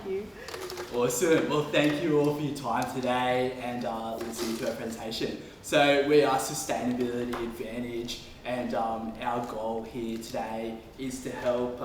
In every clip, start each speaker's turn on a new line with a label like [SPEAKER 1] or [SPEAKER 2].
[SPEAKER 1] you.
[SPEAKER 2] Awesome. Well, thank you all for your time today and listening to our presentation. So we are Sustainability Advantage, and our goal here today is to help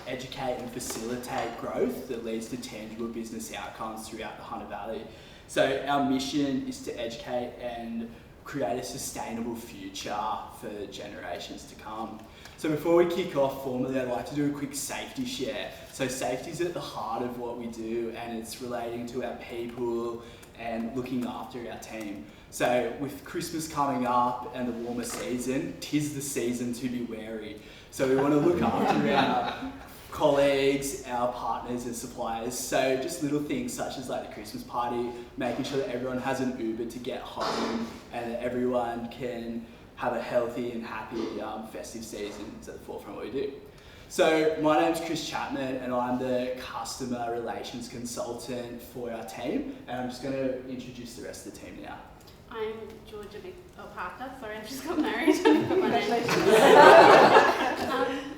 [SPEAKER 2] educate and facilitate growth that leads to tangible business outcomes throughout the Hunter Valley. So our mission is to educate and create a sustainable future for generations to come. So before we kick off formally, I'd like to do a quick safety share. So safety is at the heart of what we do, and it's relating to our people and looking after our team. So with Christmas coming up and the warmer season, 'tis the season to be wary. So we want to look after our colleagues, our partners and suppliers. So just little things such as like the Christmas party, making sure that everyone has an Uber to get home and that everyone can have a healthy and happy festive season is at the forefront of what we do. So my name's Chris Chapman and I'm the customer relations consultant for our team, and I'm just going to introduce the rest of the team now.
[SPEAKER 3] I'm Georgia Parker. Sorry, I've just got married. Congratulations.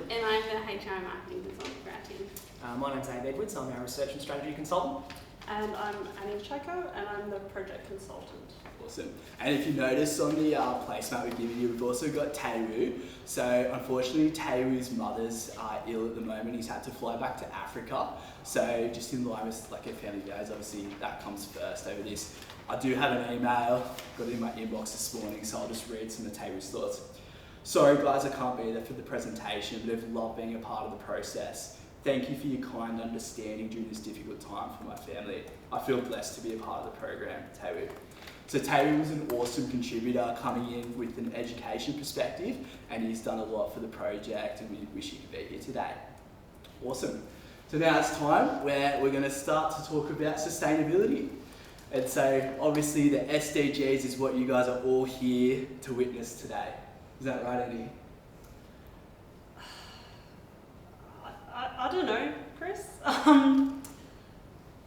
[SPEAKER 3] And I'm the HR and marketing consultant for our team.
[SPEAKER 4] My name's Abe Edwards. I'm our research and strategy consultant.
[SPEAKER 1] And I'm Annie Chaco, and I'm the project consultant.
[SPEAKER 2] Awesome. And if you notice on the placemat we've given you, we've also got Taewoo. So unfortunately, Taewoo's mother's ill at the moment. He's had to fly back to Africa. So just in line with like our family goes, obviously that comes first over this. I do have an email, got it in my inbox this morning, so I'll just read some of Taewoo's thoughts. Sorry guys, I can't be there for the presentation, but I've loved being a part of the process. Thank you for your kind understanding during this difficult time for my family. I feel blessed to be a part of the program, Taewoo. So Taewoo was an awesome contributor coming in with an education perspective, and he's done a lot for the project, and we wish he could be here today. Awesome. So now it's time where we're going to start to talk about sustainability. And so obviously the SDGs is what you guys are all here to witness today. Is that right, Annie?
[SPEAKER 1] I don't know, Chris.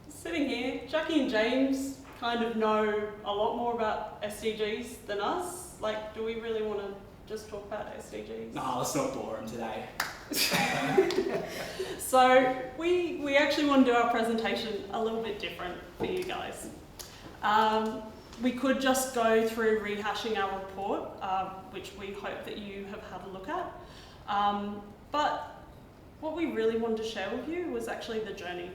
[SPEAKER 1] Sitting here, Jackie and James kind of know a lot more about SDGs than us. Like, do we really want to just talk about SDGs?
[SPEAKER 2] No, let's not bore them today.
[SPEAKER 1] So we actually want to do our presentation a little bit different for you guys. We could just go through rehashing our report, which we hope that you have had a look at. But what we really wanted to share with you was actually the journey.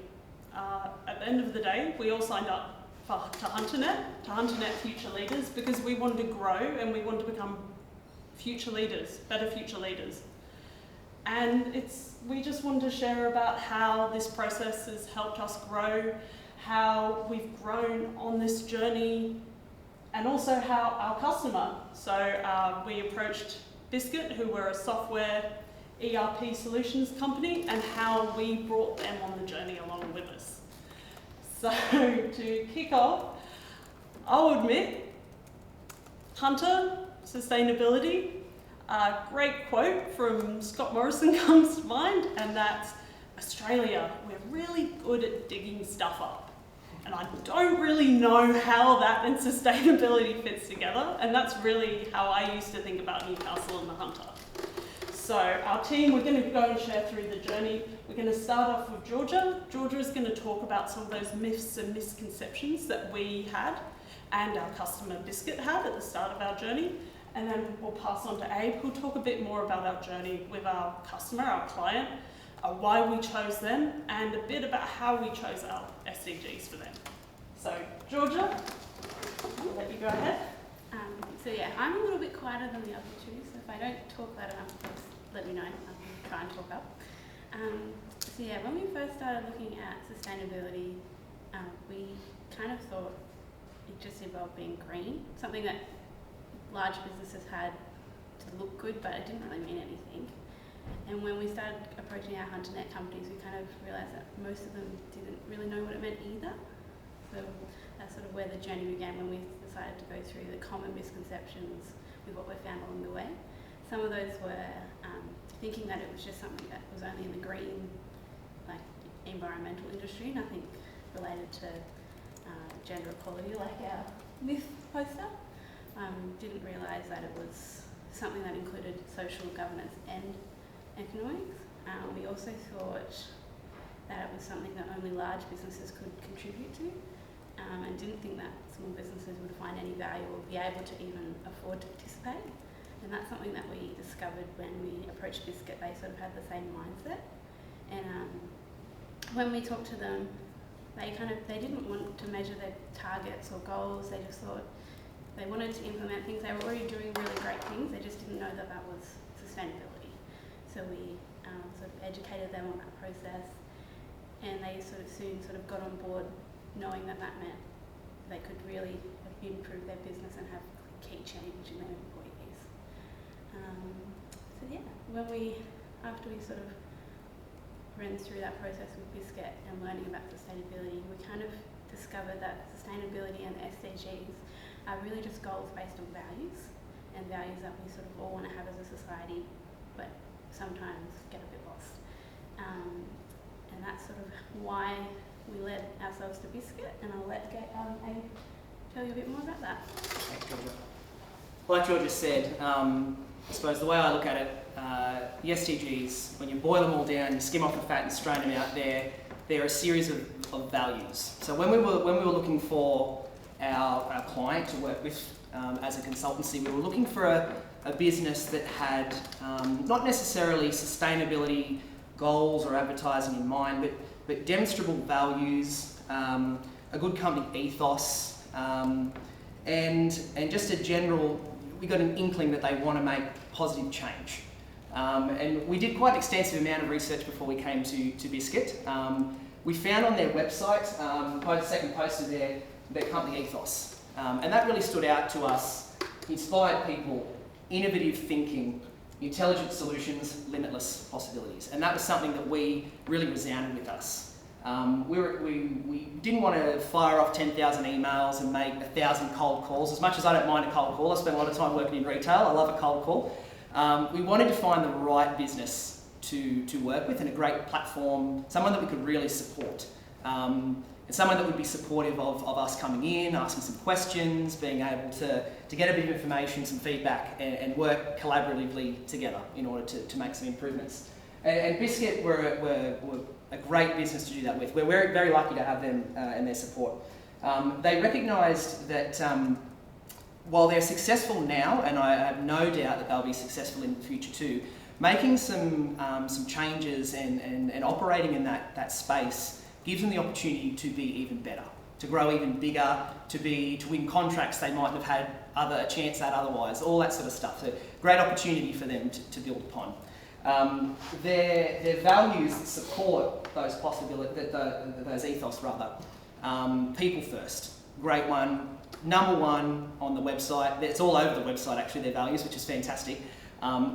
[SPEAKER 1] At the end of the day, we all signed up to HunterNet Future Leaders, because we wanted to grow and we wanted to become future leaders, better future leaders. And we just wanted to share about how this process has helped us grow, how we've grown on this journey, and also how our customer. So we approached Biscuit, who were a software ERP solutions company, and how we brought them on the journey along with us. So to kick off, I'll admit, Hunter, sustainability, a great quote from Scott Morrison comes to mind, and that's, Australia, we're really good at digging stuff up. And I don't really know how that and sustainability fits together, and that's really how I used to think about Newcastle and the Hunter. So our team, we're going to go and share through the journey. We're going to start off with Georgia. Georgia is going to talk about some of those myths and misconceptions that we had and our customer Biscuit had at the start of our journey. And then we'll pass on to Abe, who'll talk a bit more about our journey with our customer, our client, why we chose them, and a bit about how we chose our SDGs for them. So Georgia, I'll let you go ahead.
[SPEAKER 3] So yeah, I'm a little bit quieter than the other two, so if I don't talk loud enough, please let me know. I'll try and talk up. So yeah, when we first started looking at sustainability, we kind of thought it just involved being green, something that large businesses had to look good, but it didn't really mean anything. And when we started approaching our HunterNet companies, we kind of realised that most of them didn't really know what it meant either. So that's sort of where the journey began, when we decided to go through the common misconceptions with what we found along the way. Some of those were thinking that it was just something that was only in the green, like environmental industry, nothing related to gender equality like our myth poster. Didn't realise that it was something that included social governance and economics. We also thought that it was something that only large businesses could contribute to, and didn't think that small businesses would find any value or be able to even afford to participate. And that's something that we discovered when we approached Biscuit. They sort of had the same mindset. And when we talked to them, they didn't want to measure their targets or goals. They just thought they wanted to implement things. They were already doing really great things. They just didn't know that that was sustainability. So we sort of educated them on that process, and they soon got on board, knowing that that meant they could really improve their business and have key change in their employees. So yeah, after we sort of ran through that process with Biscuit and learning about sustainability, we kind of discovered that sustainability and the SDGs are really just goals based on values, and values that we sort of all want to have as a society, but sometimes get a bit lost. And that's sort of why we led ourselves to Biscuit, and I'll let Amy tell you a bit more about that.
[SPEAKER 4] Thanks, Georgia. Like Georgia said, I suppose the way I look at it, the SDGs, when you boil them all down, you skim off the fat and strain them out, they're a series of values. So when we were looking for our client to work with as a consultancy, we were looking for a business that had not necessarily sustainability goals or advertising in mind, but demonstrable values, a good company ethos, and just a general, we got an inkling that they want to make positive change. And we did quite an extensive amount of research before we came to Biscuit. We found on their website, quite a second post of their company ethos. And that really stood out to us. Inspired people, innovative thinking, intelligent solutions, limitless possibilities. And that was something that we really resounded with us. We didn't want to fire off 10,000 emails and make 1,000 cold calls. As much as I don't mind a cold call, I spend a lot of time working in retail, I love a cold call. We wanted to find the right business to work with and a great platform, someone that we could really support. And someone that would be supportive of us coming in, asking some questions, being able to get a bit of information, some feedback, and work collaboratively together in order to make some improvements. And Biscuit were a great business to do that with. We're very, very lucky to have them and their support. They recognised that while they're successful now, and I have no doubt that they'll be successful in the future too, making some changes and operating in that space gives them the opportunity to be even better, to grow even bigger, to win contracts they might have had a chance at otherwise, all that sort of stuff. So great opportunity for them to build upon. Their values support those possibilities, those ethos rather. People first, great one. Number one on the website. It's all over the website actually, their values, which is fantastic.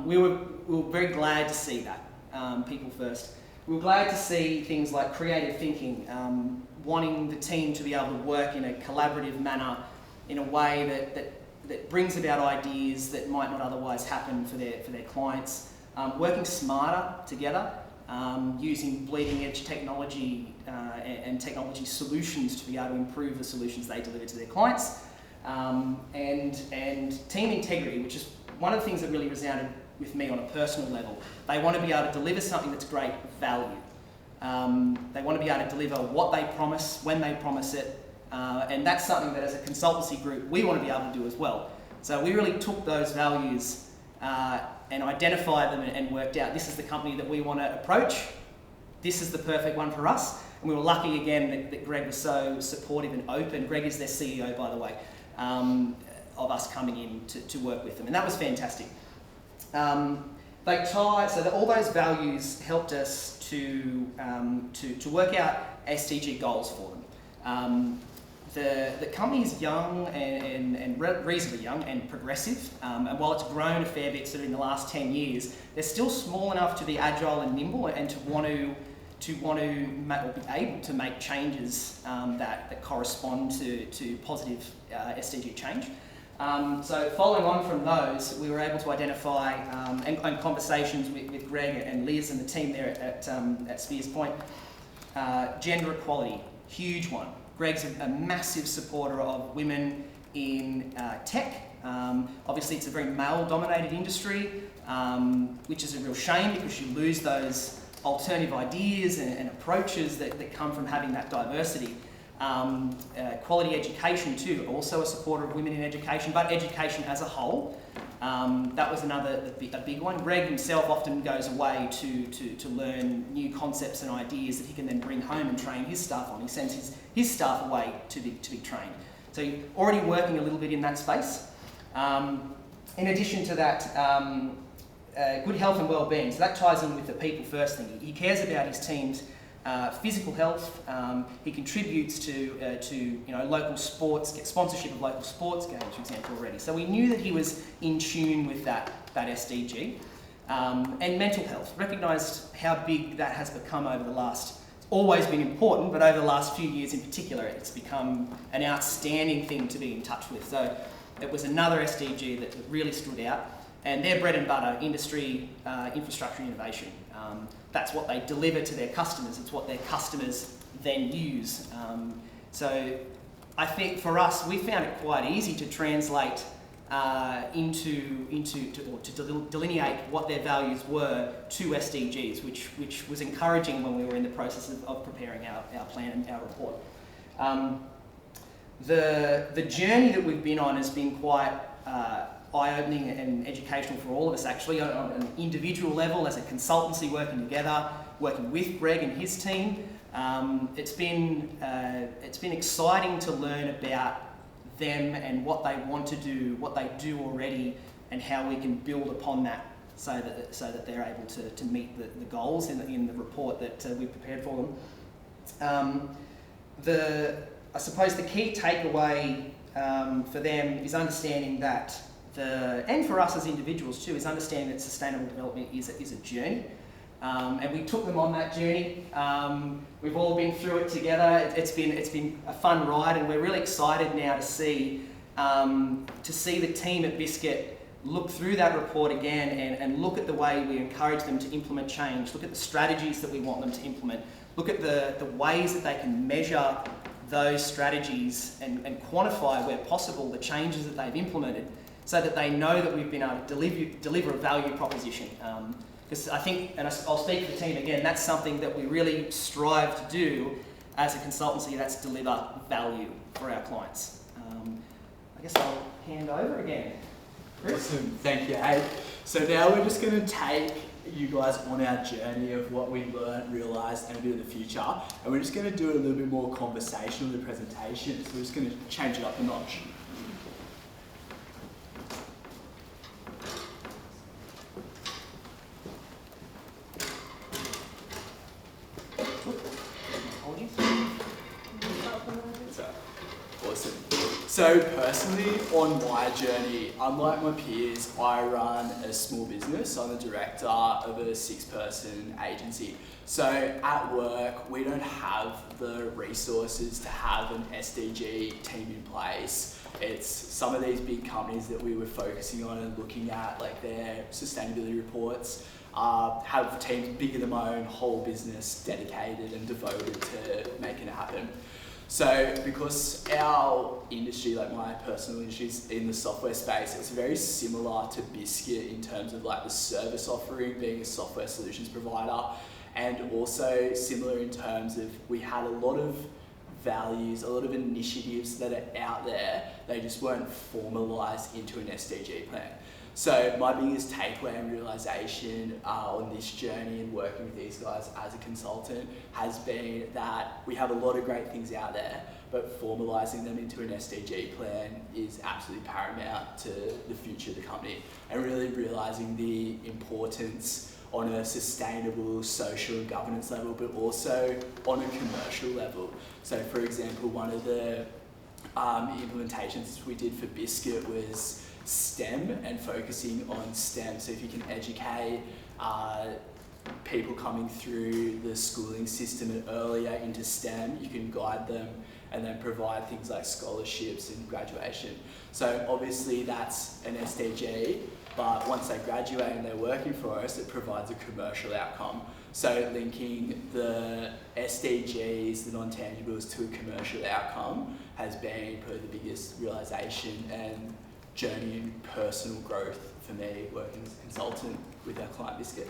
[SPEAKER 4] We were very glad to see that, people first. We were glad to see things like creative thinking, wanting the team to be able to work in a collaborative manner, in a way that brings about ideas that might not otherwise happen for their clients. Working smarter together, using bleeding edge technology and technology solutions to be able to improve the solutions they deliver to their clients. And team integrity, which is one of the things that really resounded with me on a personal level. They want to be able to deliver something that's great value. They want to be able to deliver what they promise, when they promise it, and that's something that as a consultancy group we want to be able to do as well. So we really took those values and identified them and worked out this is the company that we want to approach, this is the perfect one for us. And we were lucky again that Greg was so supportive and open. Greg is their CEO, by the way, of us coming in to work with them, and that was fantastic. All those values helped us to work out SDG goals for them. The company is young and reasonably young and progressive, and while it's grown a fair bit sort of in the last 10 years, they're still small enough to be agile and nimble and to want to be able to make changes that correspond to positive SDG change. So following on from those, we were able to identify, and conversations with Greg and Liz and the team there at Spears Point, gender equality, huge one. Greg's a massive supporter of women in tech. Obviously it's a very male-dominated industry, which is a real shame because you lose those alternative ideas and approaches that come from having that diversity. Quality education too, also a supporter of women in education, but education as a whole. That was a big one. Greg himself often goes away to learn new concepts and ideas that he can then bring home and train his staff on. He sends his staff away to be trained. So you're already working a little bit in that space. In addition to that, good health and well-being. So that ties in with the people first thing. He cares about his team's physical health. He contributes to local sports, get sponsorship of local sports games, for example, already. So we knew that he was in tune with that SDG. And mental health. Recognised how big that has become over the last. It's always been important, but over the last few years in particular, it's become an outstanding thing to be in touch with. So it was another SDG that really stood out. And their bread and butter, industry, infrastructure innovation. That's what they deliver to their customers. It's what their customers then use. So I think for us, we found it quite easy to translate to delineate what their values were to SDGs, which was encouraging when we were in the process of preparing our plan and our report. The journey that we've been on has been quite eye-opening and educational for all of us, actually, on an individual level, as a consultancy working together, working with Greg and his team. It's been exciting to learn about them and what they want to do, what they do already, and how we can build upon that so that they're able to meet the goals in the report that we prepared for them. I suppose the key takeaway for them is understanding that and for us as individuals too, is understanding that sustainable development is a journey. And we took them on that journey. We've all been through it together. It's been a fun ride, and we're really excited now to see the team at Biscuit look through that report again and look at the way we encourage them to implement change, look at the strategies that we want them to implement, look at the ways that they can measure those strategies and quantify where possible the changes that they've implemented, so that they know that we've been able to deliver a value proposition. Because I think, and I'll speak for the team again, that's something that we really strive to do as a consultancy, that's deliver value for our clients. I guess I'll hand over again. Chris?
[SPEAKER 2] Awesome, thank you, Abe. So now we're just going to take you guys on our journey of what we learned, realised, and a bit of the future. And we're just going to do it a little bit more conversational in the presentation. So we're just going to change it up a notch. Awesome. So personally, on my journey, unlike my peers, I run a small business. I'm the director of a 6-person agency. So at work, we don't have the resources to have an SDG team in place. It's some of these big companies that we were focusing on and looking at, like their sustainability reports, have teams bigger than my own whole business dedicated and devoted to making it happen. So because our industry, like my personal industry, is in the software space, it's very similar to Biscuit in terms of like the service offering, being a software solutions provider, and also similar in terms of we had a lot of values, a lot of initiatives that are out there, they just weren't formalised into an SDG plan. So my biggest takeaway and realisation on this journey and working with these guys as a consultant has been that we have a lot of great things out there, but formalising them into an SDG plan is absolutely paramount to the future of the company, and really realising the importance on a sustainable social and governance level, but also on a commercial level. So for example, one of the implementations we did for Biscuit was STEM and focusing on STEM. So if you can educate people coming through the schooling system and earlier into STEM, you can guide them and then provide things like scholarships and graduation. So obviously that's an SDG, but once they graduate and they're working for us, it provides a commercial outcome. So linking the SDGs, the non-tangibles, to a commercial outcome has been probably the biggest realisation and journey in personal growth for me working as a consultant with our client Biscuit.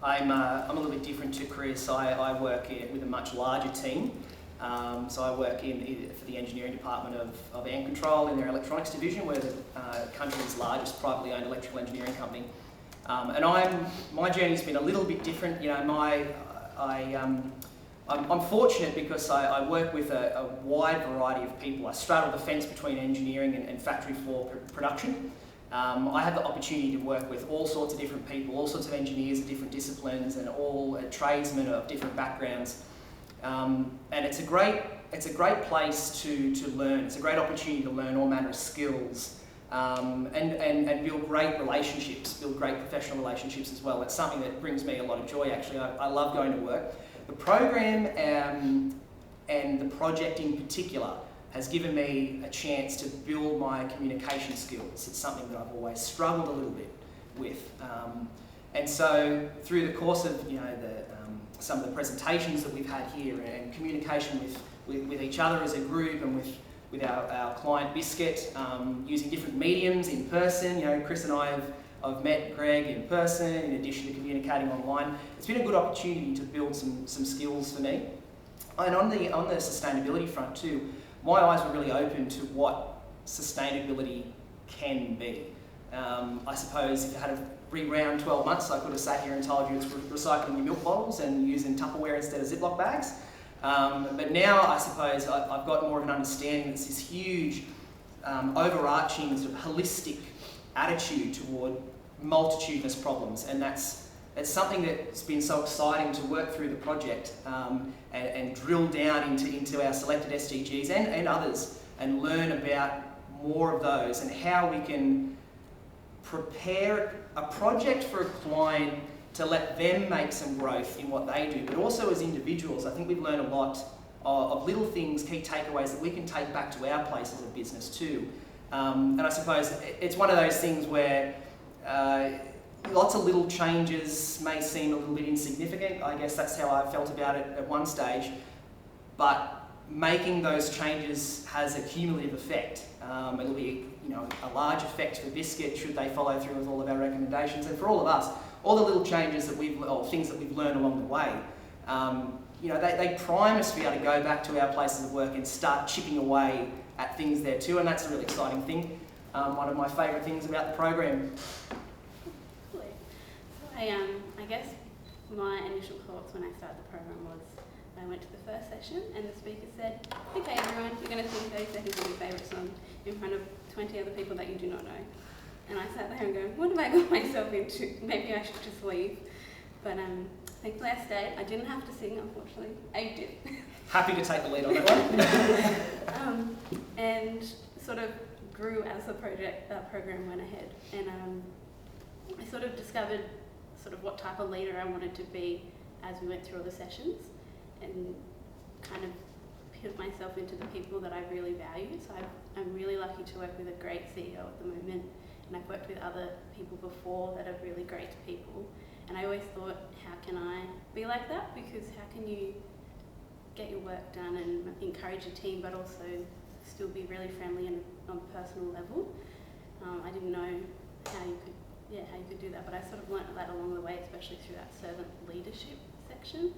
[SPEAKER 4] I'm a little bit different to Chris. I work with a much larger team. So I work for the engineering department of AMP Control in their electronics division. We're the country's largest privately owned electrical engineering company. And my journey's been a little bit different. You know, I'm fortunate because I work with a wide variety of people. I straddle the fence between engineering and factory floor production. I have the opportunity to work with all sorts of different people, all sorts of engineers of different disciplines, and all tradesmen of different backgrounds. And it's a great place to learn. It's a great opportunity to learn all manner of skills and build great relationships, build great professional relationships as well. It's something that brings me a lot of joy, actually. I love going to work. The program and the project in particular has given me a chance to build my communication skills. It's something that I've always struggled a little bit with. And so through the course of some of the presentations that we've had here and communication with each other as a group and with our client Biscuit, using different mediums in person. You know, Chris and I have met Greg in person in addition to communicating online. It's been a good opportunity to build some skills for me. And on the sustainability front too, my eyes were really open to what sustainability can be. I suppose if I had rewound 12 months, I could have sat here and told you it's recycling your milk bottles and using Tupperware instead of Ziploc bags. But now I suppose I've got more of an understanding. It's this huge, overarching sort of holistic attitude toward multitudinous problems, and it's something that's been so exciting to work through the project and drill down into our selected SDGs and others and learn about more of those and how we can prepare a project for a client to let them make some growth in what they do, but also as individuals. I think we've learned a lot of little things, key takeaways that we can take back to our places of business too. And I suppose it's one of those things where lots of little changes may seem a little bit insignificant. I guess that's how I felt about it at one stage. But making those changes has a cumulative effect. It'll be a large effect for Biscuit should they follow through with all of our recommendations, and for all of us, all the little changes or things that we've learned along the way. They prime us to be able to go back to our places of work and start chipping away at things there too, and that's a really exciting thing. One of my favourite things about the program.
[SPEAKER 3] So I guess my initial thoughts when I started the program was I went to the first session and the speaker said, okay everyone, you're going to sing 30 seconds of your favourite song in front of 20 other people that you do not know. And I sat there and going, what have I got myself into? Maybe I should just leave. But thankfully I stayed. I didn't have to sing, unfortunately. I did.
[SPEAKER 4] Happy to take the lead on that one.
[SPEAKER 3] And sort of grew as the program went ahead. And I sort of discovered sort of what type of leader I wanted to be as we went through all the sessions, and kind of put myself into the people that I really value. So I'm really lucky to work with a great CEO at the moment, and I've worked with other people before that are really great people. And I always thought, how can I be like that? Because how can you get your work done and encourage your team, but also still be really friendly and on a personal level? I didn't know how you could do that, but I sort of learnt that along the way, especially through that servant leadership section.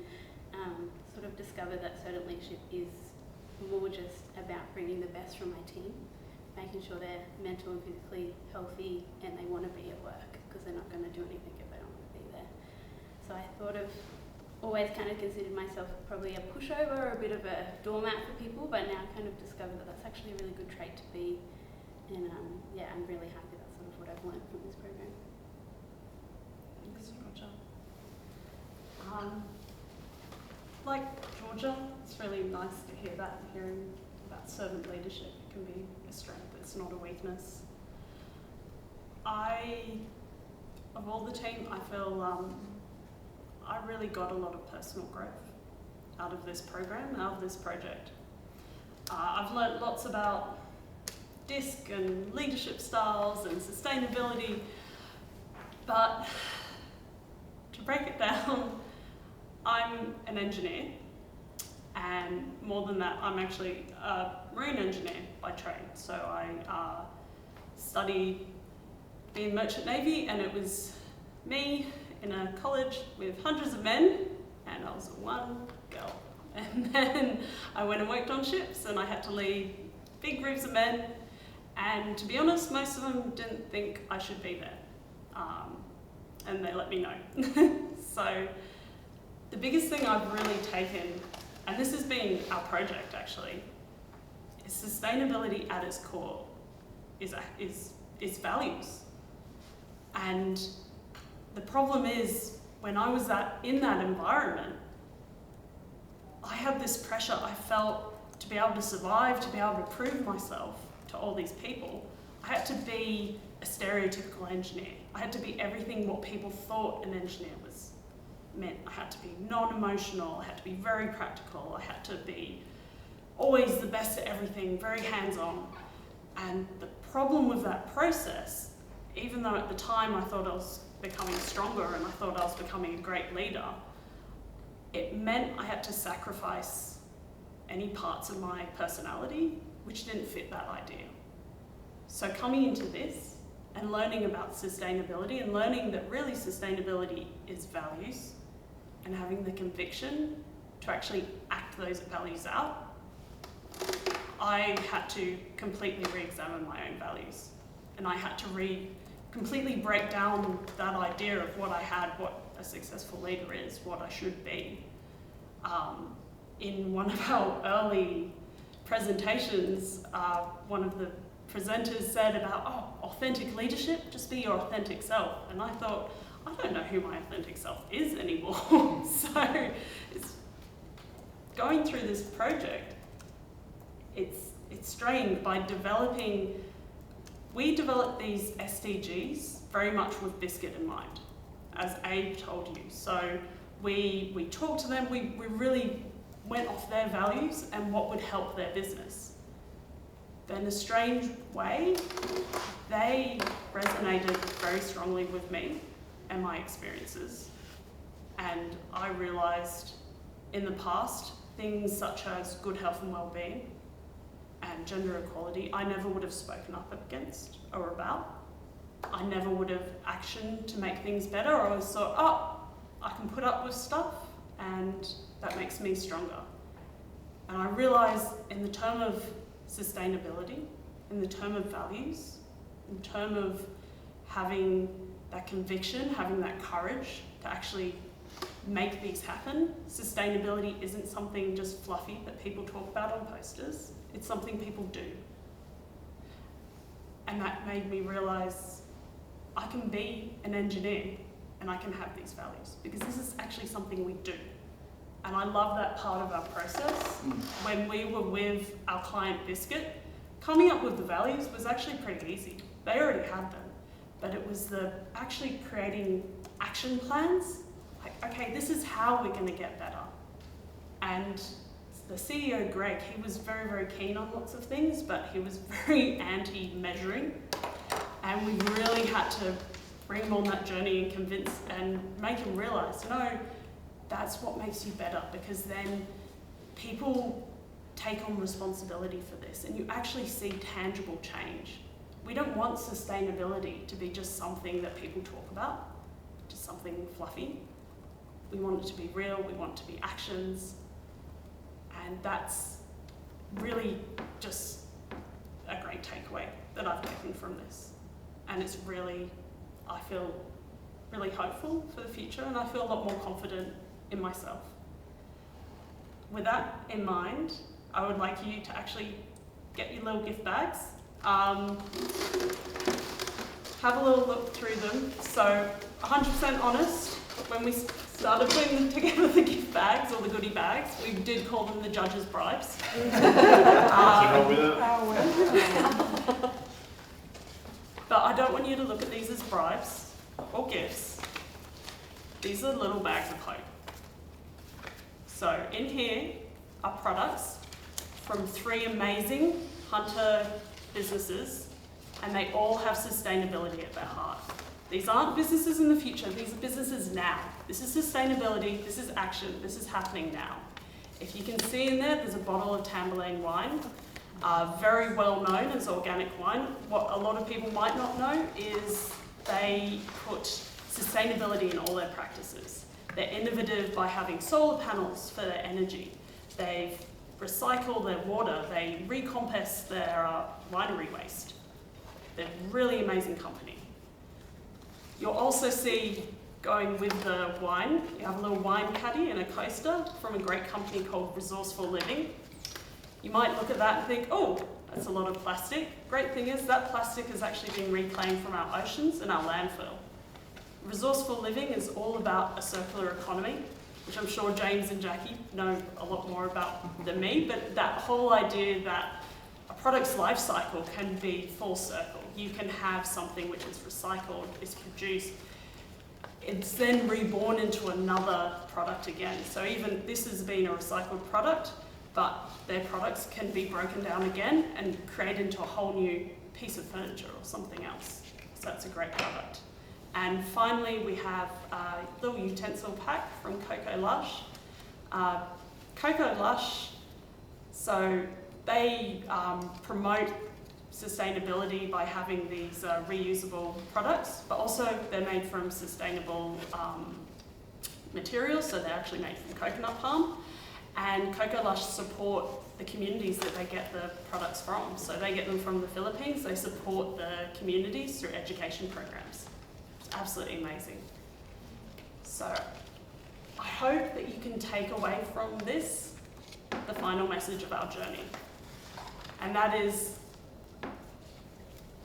[SPEAKER 3] Sort of discovered that servant leadership is more just about bringing the best from my team, making sure they're mental and physically healthy and they want to be at work, because they're not going to do anything if they don't want to be there. So I thought of, always kind of considered myself probably a pushover or a bit of a doormat for people, but now I kind of discovered that that's actually a really good trait to be. And I'm really happy that's sort of what I've learned from this program.
[SPEAKER 1] Thanks, Georgia. Like Georgia, it's really nice to hear that, hearing about servant leadership. It can be a strength, it's not a weakness. Of all the team, I feel I really got a lot of personal growth out of this program, out of this project. I've learnt lots about DISC and leadership styles and sustainability, but to break it down, I'm an engineer, and more than that, I'm actually a marine engineer by trade. So I studied in Merchant Navy, and it was me in a college with hundreds of men, and I was one girl. And then I went and worked on ships, and I had to lead big groups of men. And to be honest, most of them didn't think I should be there. And they let me know. So the biggest thing I've really taken, and this has been our project actually, is sustainability at its core is values. And the problem is, when I was in that environment, I had this pressure I felt to be able to survive, to be able to prove myself to all these people. I had to be a stereotypical engineer. I had to be everything what people thought an engineer meant. I had to be non-emotional, I had to be very practical, I had to be always the best at everything, very hands-on. And the problem with that process, even though at the time I thought I was becoming stronger and I thought I was becoming a great leader, it meant I had to sacrifice any parts of my personality which didn't fit that idea. So coming into this and learning about sustainability and learning that really sustainability is values and having the conviction to actually act those values out, I had to completely re-examine my own values. And I had to completely break down that idea of what I had, what a successful leader is, what I should be. In one of our early presentations, one of the presenters said about, authentic leadership, just be your authentic self. And I thought, I don't know who my authentic self is anymore. So it's going through this project, it's strained by we developed these SDGs very much with Biscuit in mind, as Abe told you. So we talked to them, we really went off their values and what would help their business. But in a strange way, they resonated very strongly with me and my experiences. And I realised in the past, things such as good health and well-being and gender equality, I never would have spoken up against or about. I never would have actioned to make things better. I always thought, I can put up with stuff and that makes me stronger. And I realised in the term of sustainability, in the term of values, in term of having that conviction, having that courage to actually make these happen, sustainability isn't something just fluffy that people talk about on posters, it's something people do. And that made me realise I can be an engineer and I can have these values, because this is actually something we do. And I love that part of our process. When we were with our client Biscuit, coming up with the values was actually pretty easy. They already had them, but it was the actually creating action plans. Like, okay, this is how we're going to get better. And the CEO, Greg, he was very, very keen on lots of things, but he was very anti-measuring. And we really had to bring him on that journey and convince and make him realise, no, that's what makes you better, because then people take on responsibility for this and you actually see tangible change. We don't want sustainability to be just something that people talk about, just something fluffy. We want it to be real, we want it to be actions, and that's really just a great takeaway that I've taken from this. And it's really, I feel really hopeful for the future, and I feel a lot more confident in myself. With that in mind, I would like you to actually get your little gift bags. Have a little look through them. So 100% honest, when we started putting together the gift bags or the goodie bags, we did call them the judge's bribes. But I don't want you to look at these as bribes or gifts. These are little bags of hope. So in here are products from 3 amazing hunter businesses, and they all have sustainability at their heart. These aren't businesses in the future, these are businesses now. This is sustainability, this is action, this is happening now. If you can see in there, there's a bottle of Tamburlaine wine, very well known as organic wine. What a lot of people might not know is they put sustainability in all their practices. They're innovative by having solar panels for their energy. They recycle their water. They recompost their winery waste. They're a really amazing company. You'll also see, going with the wine, you have a little wine caddy and a coaster from a great company called Resourceful Living. You might look at that and think, oh, that's a lot of plastic. Great thing is that plastic has actually been reclaimed from our oceans and our landfill. Resourceful living is all about a circular economy, which I'm sure James and Jackie know a lot more about than me, but that whole idea that a product's life cycle can be full circle. You can have something which is recycled, is produced, it's then reborn into another product again. So even this has been a recycled product, but their products can be broken down again and create into a whole new piece of furniture or something else. So that's a great product. And finally, we have a little utensil pack from Coco Lush. Coco Lush, so they promote sustainability by having these reusable products, but also they're made from sustainable materials, so they're actually made from coconut palm. And Coco Lush support the communities that they get the products from. So they get them from the Philippines, they support the communities through education programs. It's absolutely amazing. So I hope that you can take away from this the final message of our journey. And that is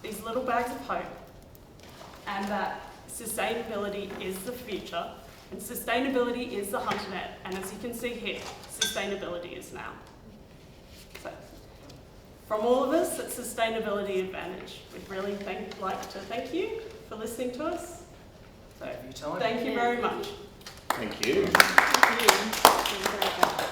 [SPEAKER 1] these little bags of hope, and that sustainability is the future, and sustainability is the hunternet, and as you can see here, sustainability is now. So, from all of us at Sustainability Advantage, we'd really like to thank you for listening to us. So,
[SPEAKER 4] Thank you, Tom.
[SPEAKER 1] Thank you very much.
[SPEAKER 5] Thank you.
[SPEAKER 3] Thank you.